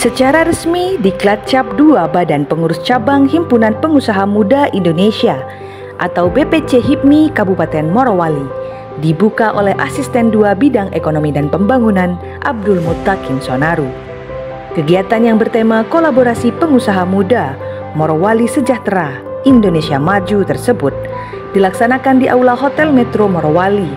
Secara resmi, Diklat Cap 2 Badan Pengurus Cabang Himpunan Pengusaha Muda Indonesia atau BPC HIPMI Kabupaten Morowali dibuka oleh Asisten 2 Bidang Ekonomi dan Pembangunan Abdul Muttaqin Sonaru. Kegiatan yang bertema kolaborasi pengusaha muda Morowali Sejahtera Indonesia Maju tersebut dilaksanakan di Aula Hotel Metro Morowali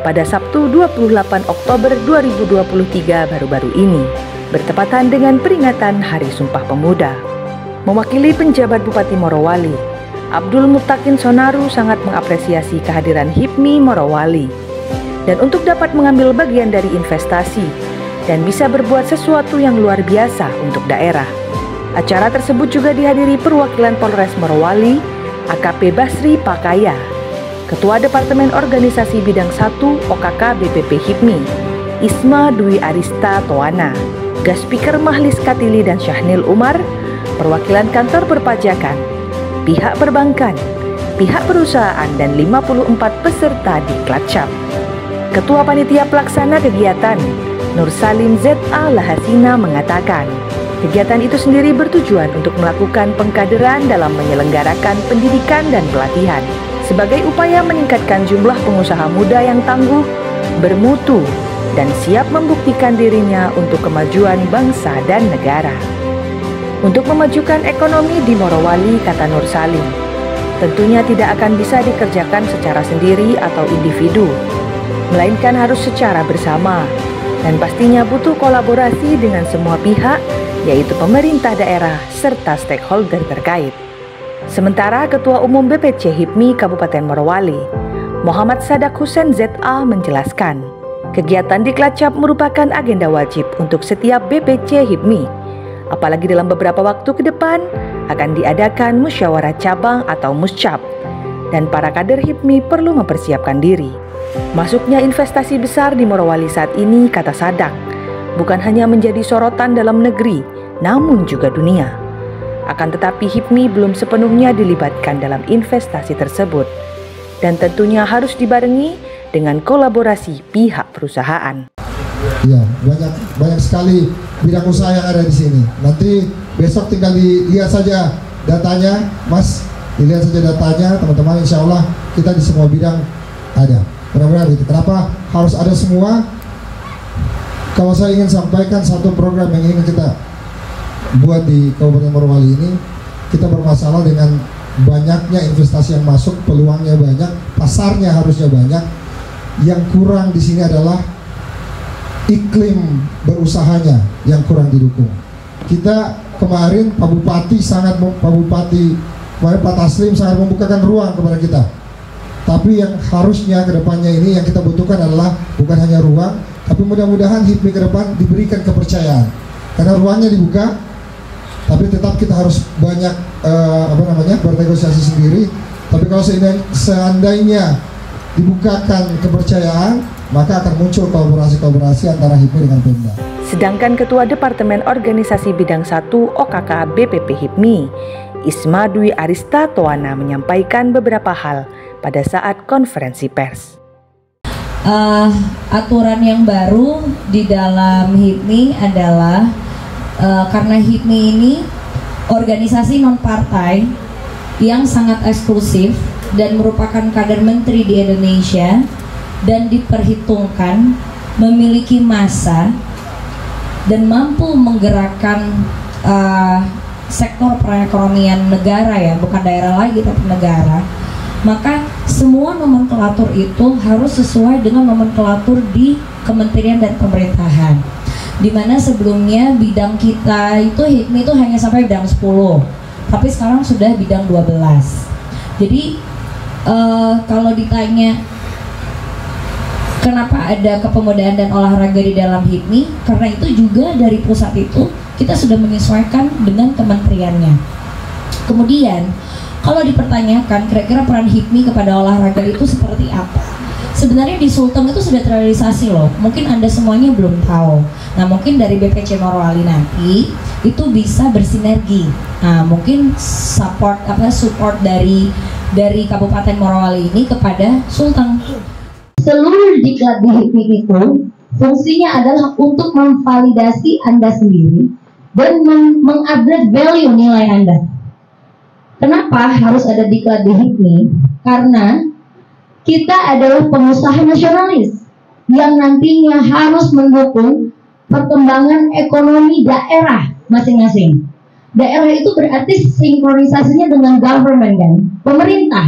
pada Sabtu 28 Oktober 2023 baru-baru ini, bertepatan dengan peringatan Hari Sumpah Pemuda. Mewakili penjabat Bupati Morowali, Abdul Muttaqin Sonaru sangat mengapresiasi kehadiran HIPMI Morowali dan untuk dapat mengambil bagian dari investasi dan bisa berbuat sesuatu yang luar biasa untuk daerah. Acara tersebut juga dihadiri perwakilan Polres Morowali, AKP Basri Pakaya, Ketua Departemen Organisasi Bidang 1 OKK BPP HIPMI, Isma Dwi Arista Towana, Gaspikar Mahlis Katili dan Syahnil Umar, perwakilan kantor perpajakan, pihak perbankan, pihak perusahaan dan 54 peserta Diklat Cap. Ketua Panitia Pelaksana Kegiatan, Nur Salim ZA Lahasina mengatakan, kegiatan itu sendiri bertujuan untuk melakukan pengkaderan dalam menyelenggarakan pendidikan dan pelatihan sebagai upaya meningkatkan jumlah pengusaha muda yang tangguh, bermutu, dan siap membuktikan dirinya untuk kemajuan bangsa dan negara. Untuk memajukan ekonomi di Morowali, kata Nur Salim, tentunya tidak akan bisa dikerjakan secara sendiri atau individu, melainkan harus secara bersama, dan pastinya butuh kolaborasi dengan semua pihak, yaitu pemerintah daerah serta stakeholder terkait. Sementara Ketua Umum BPC HIPMI Kabupaten Morowali, Muhammad Sadak Husen ZA menjelaskan, kegiatan Diklat Cap merupakan agenda wajib untuk setiap BPC HIPMI, apalagi dalam beberapa waktu ke depan akan diadakan musyawarah cabang atau muscap, dan para kader HIPMI perlu mempersiapkan diri. Masuknya investasi besar di Morowali saat ini, kata Sadak, bukan hanya menjadi sorotan dalam negeri, namun juga dunia. Akan tetapi HIPMI belum sepenuhnya dilibatkan dalam investasi tersebut, dan tentunya harus dibarengi dengan kolaborasi pihak perusahaan. Ya, banyak sekali bidang usaha yang ada di sini. Nanti besok tinggal dilihat saja datanya, Mas. Dilihat saja datanya, teman-teman. Insya Allah kita di semua bidang ada. Benar-benar itu. Kenapa harus ada semua? Kalau saya ingin sampaikan satu program yang ingin kita buat di Kabupaten Morowali ini, kita bermasalah dengan banyaknya investasi yang masuk, peluangnya banyak, pasarnya harusnya banyak. Yang kurang di sini adalah iklim berusahanya yang kurang didukung. Kita kemarin Pak Bupati Pak Taslim sangat membukakan ruang kepada kita. Tapi yang harusnya kedepannya ini yang kita butuhkan adalah bukan hanya ruang, tapi mudah-mudahan HIPMI ke depan diberikan kepercayaan. Karena ruangnya dibuka, tapi tetap kita harus banyak bernegosiasi sendiri. Tapi kalau seandainya dibukakan kepercayaan, maka akan muncul kolaborasi antara HIPMI dengan Pemda. Sedangkan Ketua Departemen Organisasi Bidang 1 OKK BPP HIPMI, Isma Dwi Arista Towana menyampaikan beberapa hal pada saat konferensi pers. Aturan yang baru di dalam HIPMI adalah karena HIPMI ini organisasi non-partai yang sangat eksklusif dan merupakan kader menteri di Indonesia dan diperhitungkan memiliki massa dan mampu menggerakkan sektor perekonomian negara, ya bukan daerah lagi tapi negara, maka semua nomenklatur itu harus sesuai dengan nomenklatur di kementerian dan pemerintahan, dimana sebelumnya bidang kita itu HIPMI itu hanya sampai bidang 10, tapi sekarang sudah bidang 12. Jadi kalau ditanya kenapa ada kepemudaan dan olahraga di dalam HIPMI, karena itu juga dari pusat itu kita sudah menyesuaikan dengan kementeriannya. Kemudian kalau dipertanyakan kira-kira peran HIPMI kepada olahraga itu seperti apa, sebenarnya di Sulteng itu sudah terrealisasi loh. Mungkin Anda semuanya belum tahu. Nah, mungkin dari BPC Morowali nanti itu bisa bersinergi. Nah, mungkin support dari Kabupaten Morowali ini kepada Sulteng. Seluruh diklat di HIPMI itu fungsinya adalah untuk memvalidasi Anda sendiri dan mengupgrade value nilai Anda. Kenapa harus ada diklat di HIPMI? Karena kita adalah pengusaha nasionalis yang nantinya harus mendukung perkembangan ekonomi daerah masing-masing. Daerah itu berarti sinkronisasinya dengan government kan, pemerintah.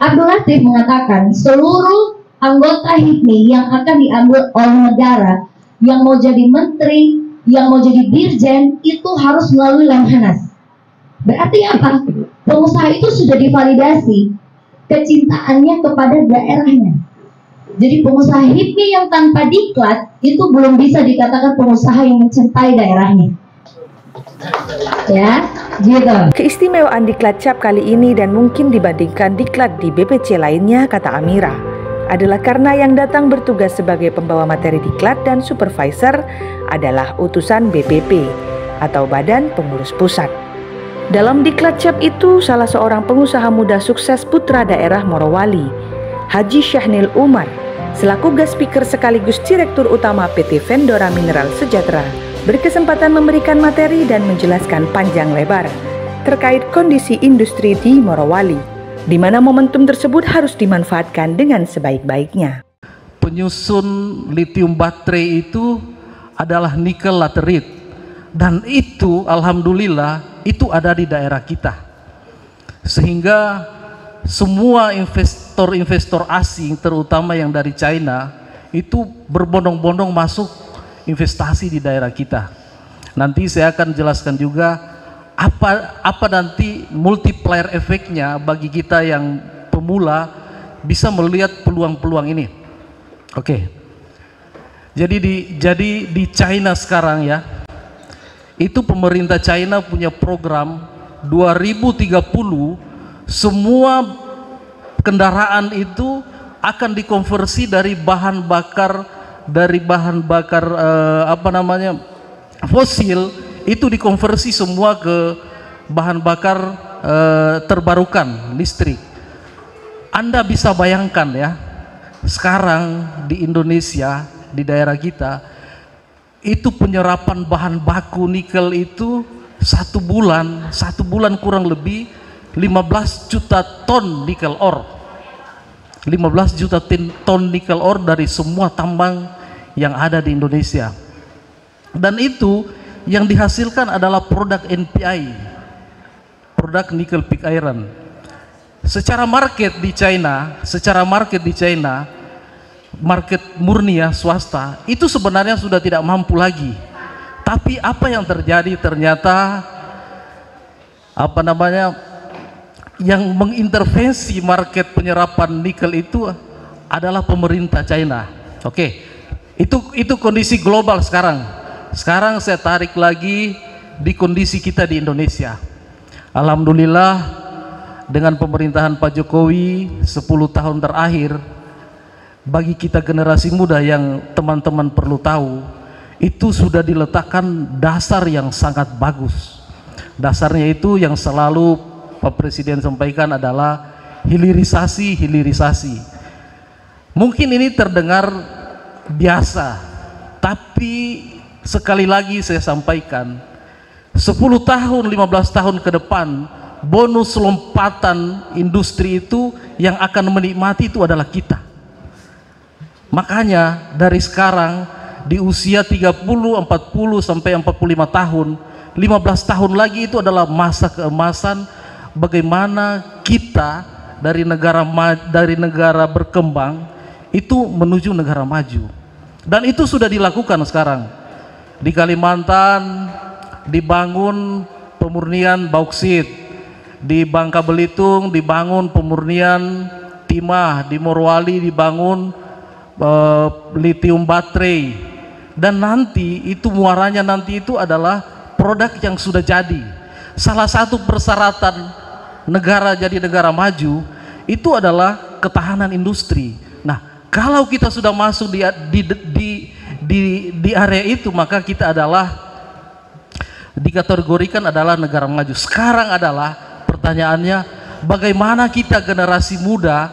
Abdul Latif mengatakan seluruh anggota HIPMI yang akan diambil oleh negara, yang mau jadi menteri, yang mau jadi dirjen, itu harus melalui Lemhanas. Berarti apa? Pengusaha itu sudah divalidasi kecintaannya kepada daerahnya. Jadi pengusaha HIPMI yang tanpa diklat itu belum bisa dikatakan pengusaha yang mencintai daerahnya. Ya, gitu. Keistimewaan diklat cap kali ini dan mungkin dibandingkan diklat di BPC lainnya, kata Amira, adalah karena yang datang bertugas sebagai pembawa materi diklat dan supervisor adalah utusan BPP atau Badan Pengurus Pusat. Dalam diklat cap itu, salah seorang pengusaha muda sukses putra daerah Morowali, Haji Syahnil Umar, selaku guest speaker sekaligus Direktur Utama PT Vendora Mineral Sejahtera, berkesempatan memberikan materi dan menjelaskan panjang lebar terkait kondisi industri di Morowali, di mana momentum tersebut harus dimanfaatkan dengan sebaik-baiknya. Penyusun lithium baterai itu adalah nikel laterit, dan itu alhamdulillah itu ada di daerah kita, sehingga semua investor asing terutama yang dari China itu berbondong-bondong masuk investasi di daerah kita. Nanti saya akan jelaskan juga apa nanti multiplier efeknya bagi kita yang pemula bisa melihat peluang-peluang ini. Oke. Jadi di China sekarang ya, itu pemerintah China punya program 2030 semua kendaraan itu akan dikonversi dari bahan bakar fosil, itu dikonversi semua ke bahan bakar terbarukan listrik. Anda bisa bayangkan ya, sekarang di Indonesia, di daerah kita itu penyerapan bahan baku nikel itu satu bulan kurang lebih 15 juta ton nikel ore. 15 juta ton nikel ore dari semua tambang yang ada di Indonesia. Dan itu yang dihasilkan adalah produk NPI, produk nickel pig iron. Secara market di China, market murni ya, swasta, itu sebenarnya sudah tidak mampu lagi. Tapi apa yang terjadi, ternyata yang mengintervensi market penyerapan nikel itu adalah pemerintah China. Oke, itu kondisi global sekarang. Sekarang saya tarik lagi di kondisi kita di Indonesia. Alhamdulillah dengan pemerintahan Pak Jokowi 10 tahun terakhir, bagi kita generasi muda yang teman-teman perlu tahu, itu sudah diletakkan dasar yang sangat bagus. Dasarnya itu yang selalu Pak Presiden sampaikan adalah hilirisasi. Mungkin ini terdengar biasa, tapi sekali lagi saya sampaikan, 10 tahun, 15 tahun ke depan, bonus lompatan industri itu yang akan menikmati itu adalah kita. Makanya dari sekarang di usia 30, 40 sampai 45 tahun, 15 tahun lagi itu adalah masa keemasan bagaimana kita dari negara berkembang itu menuju negara maju. Dan itu sudah dilakukan sekarang. Di Kalimantan dibangun pemurnian bauksit, di Bangka Belitung dibangun pemurnian timah, di Morowali dibangun lithium baterai, dan nanti itu muaranya nanti itu adalah produk yang sudah jadi. Salah satu persyaratan negara jadi negara maju itu adalah ketahanan industri. Nah, kalau kita sudah masuk di area itu, maka kita adalah dikategorikan adalah negara maju. Sekarang adalah pertanyaannya, bagaimana kita generasi muda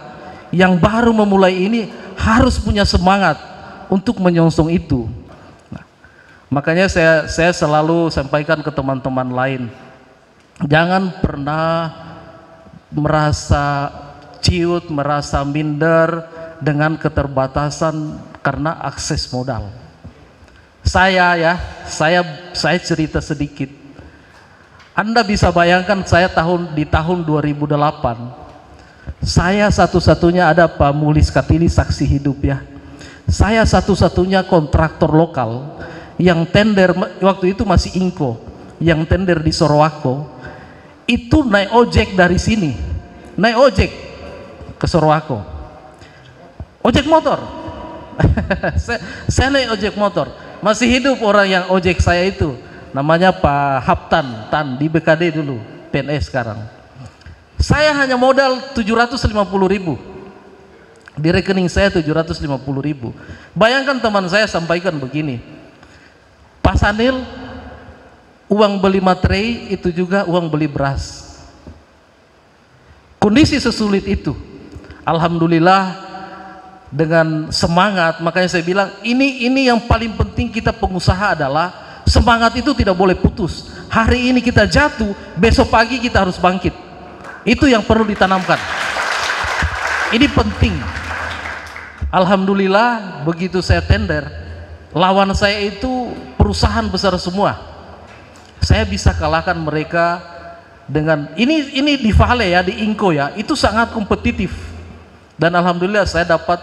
yang baru memulai ini harus punya semangat untuk menyongsong itu. Nah, Makanya saya selalu sampaikan ke teman-teman lain, jangan pernah merasa ciut, merasa minder dengan keterbatasan karena akses modal. Saya cerita sedikit. Anda bisa bayangkan saya di tahun 2008, saya satu-satunya, ada Pak Mulis Katili saksi hidup ya, saya satu-satunya kontraktor lokal yang tender, waktu itu masih Inco, yang tender di Sorowako, itu naik ojek dari sini, naik ojek ke Sorowako, ojek motor. saya naik ojek motor, masih hidup orang yang ojek saya itu, namanya Pak Haptan Tan di BKD dulu, PNS sekarang. Saya hanya modal 750.000 di rekening saya, 750.000. Bayangkan teman saya sampaikan begini, Pak Sanil, uang beli materai itu juga uang beli beras. Kondisi sesulit itu, alhamdulillah dengan semangat. Makanya saya bilang ini yang paling penting, kita pengusaha adalah semangat itu tidak boleh putus. Hari ini kita jatuh, besok pagi kita harus bangkit. Itu yang perlu ditanamkan. Ini penting. Alhamdulillah begitu saya tender, lawan saya itu perusahaan besar semua. Saya bisa kalahkan mereka dengan ini di Vale ya, di Inco ya, itu sangat kompetitif. Dan alhamdulillah saya dapat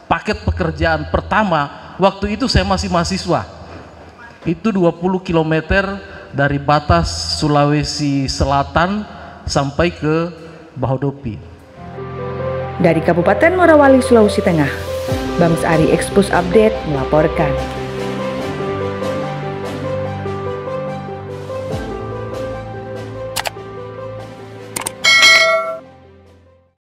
paket pekerjaan pertama, waktu itu saya masih mahasiswa. Itu 20 km dari batas Sulawesi Selatan sampai ke Bahodopi. Dari Kabupaten Morowali, Sulawesi Tengah, Bams Ari Expos Update melaporkan.